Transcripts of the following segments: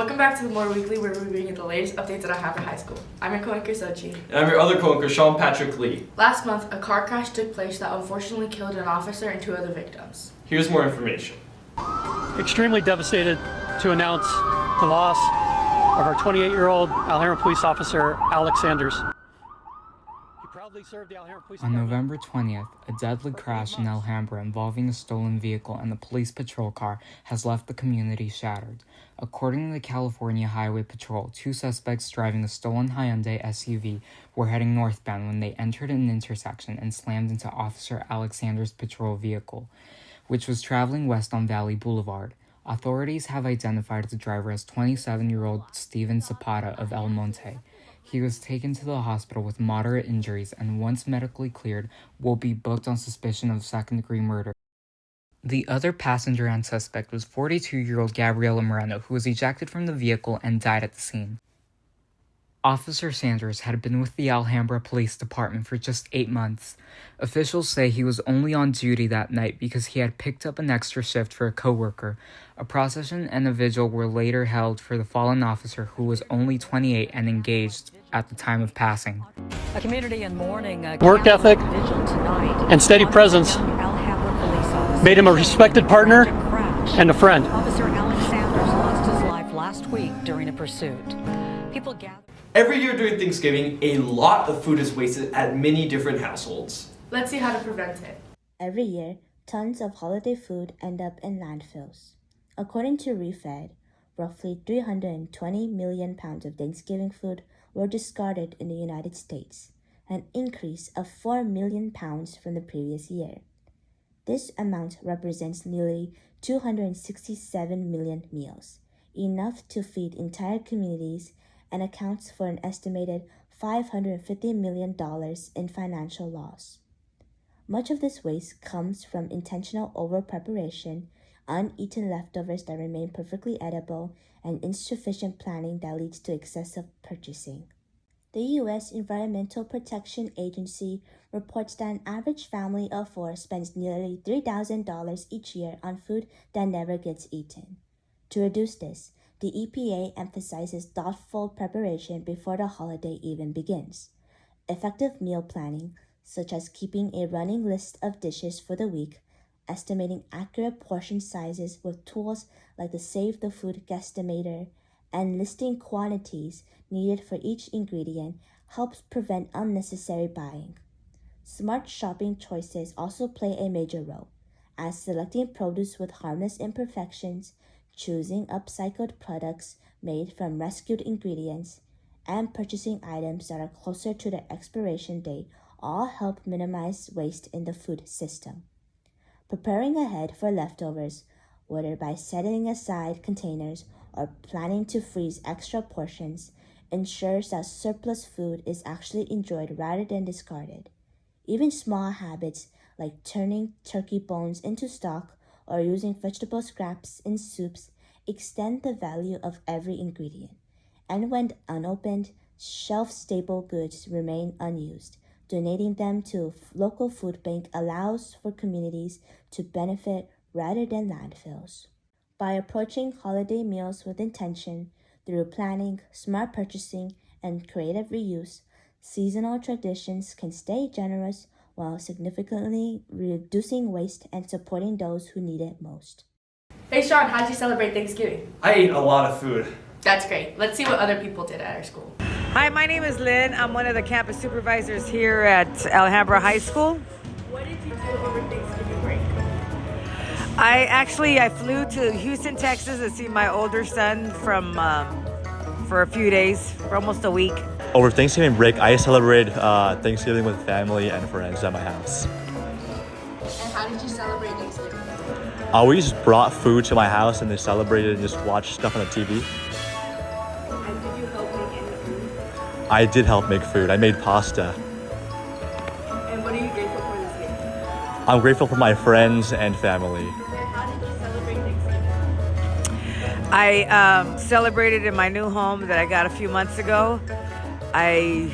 Welcome back to the More Weekly, where we bring you the latest updates at Alhambra High School. I'm your co-anchor, Sochi. And I'm your other co-anchor, Sean Patrick Lee. Last month, a car crash took place that unfortunately killed an officer and 2 other victims. Here's more information. Extremely devastated to announce the loss of our 28-year-old Alhambra police officer, Alex Sanders. He proudly served the Alhambra Police On Department. November 20th, a deadly crash in Alhambra involving a stolen vehicle and a police patrol car has left the community shattered. According to the California Highway Patrol, 2 suspects driving a stolen Hyundai SUV were heading northbound when they entered an intersection and slammed into Officer Alexander's patrol vehicle, which was traveling west on Valley Boulevard. Authorities have identified the driver as 27-year-old Steven Zapata of El Monte. He was taken to the hospital with moderate injuries and, once medically cleared, will be booked on suspicion of second-degree murder. The other passenger and suspect was 42-year-old Gabriela Moreno, who was ejected from the vehicle and died at the scene. Officer Sanders had been with the Alhambra Police Department for just 8 months. Officials say he was only on duty that night because he had picked up an extra shift for a co-worker. A procession and a vigil were later held for the fallen officer, who was only 28 and engaged at the time of passing. A community in mourning, Work ethic and steady presence made him a respected partner and a friend. Officer Alex Sanders lost his life last week during a pursuit. People gathered. Every year during Thanksgiving, a lot of food is wasted at many different households. Let's see how to prevent it. Every year, tons of holiday food end up in landfills. According to ReFed, roughly 320 million pounds of Thanksgiving food were discarded in the United States, an increase of 4 million pounds from the previous year. This amount represents nearly 267 million meals, enough to feed entire communities, and accounts for an estimated $550 million in financial loss. Much of this waste comes from intentional over-preparation, uneaten leftovers that remain perfectly edible, and insufficient planning that leads to excessive purchasing. The U.S. Environmental Protection Agency reports that an average family of 4 spends nearly $3,000 each year on food that never gets eaten. To reduce this, the EPA emphasizes thoughtful preparation before the holiday even begins. Effective meal planning, such as keeping a running list of dishes for the week, estimating accurate portion sizes with tools like the Save the Food Guesstimator, and listing quantities needed for each ingredient helps prevent unnecessary buying. Smart shopping choices also play a major role, as selecting produce with harmless imperfections, choosing upcycled products made from rescued ingredients, and purchasing items that are closer to their expiration date all help minimize waste in the food system. Preparing ahead for leftovers, whether by setting aside containers or planning to freeze extra portions, ensures that surplus food is actually enjoyed rather than discarded. Even small habits like turning turkey bones into stock or using vegetable scraps in soups extend the value of every ingredient. And when unopened, shelf-stable goods remain unused. Donating them to local food bank allows for communities to benefit rather than landfills. By approaching holiday meals with intention, through planning, smart purchasing, and creative reuse, seasonal traditions can stay generous while significantly reducing waste and supporting those who need it most. Hey Sean, how'd you celebrate Thanksgiving? I ate a lot of food. That's great. Let's see what other people did at our school. Hi, my name is Lynn. I'm one of the campus supervisors here at Alhambra High School. What did you do over Thanksgiving break? I flew to Houston, Texas to see my older son for a few days, for almost a week. Over Thanksgiving break, I celebrated Thanksgiving with family and friends at my house. And how did you celebrate Thanksgiving? We just brought food to my house and they celebrated and just watched stuff on the TV. And did you help make any food? I did help make food. I made pasta. And what are you grateful for this year? I'm grateful for my friends and family. And how did you celebrate Thanksgiving? I celebrated in my new home that I got a few months ago. I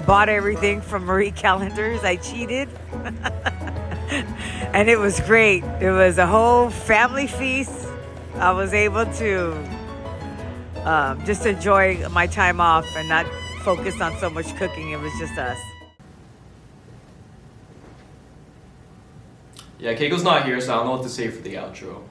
bought everything from Marie Callender's. I cheated. And it was great. It was a whole family feast. I was able to just enjoying my time off and not focused on so much cooking. It was just us. Yeah, Keiko's not here, so I don't know what to say for the outro.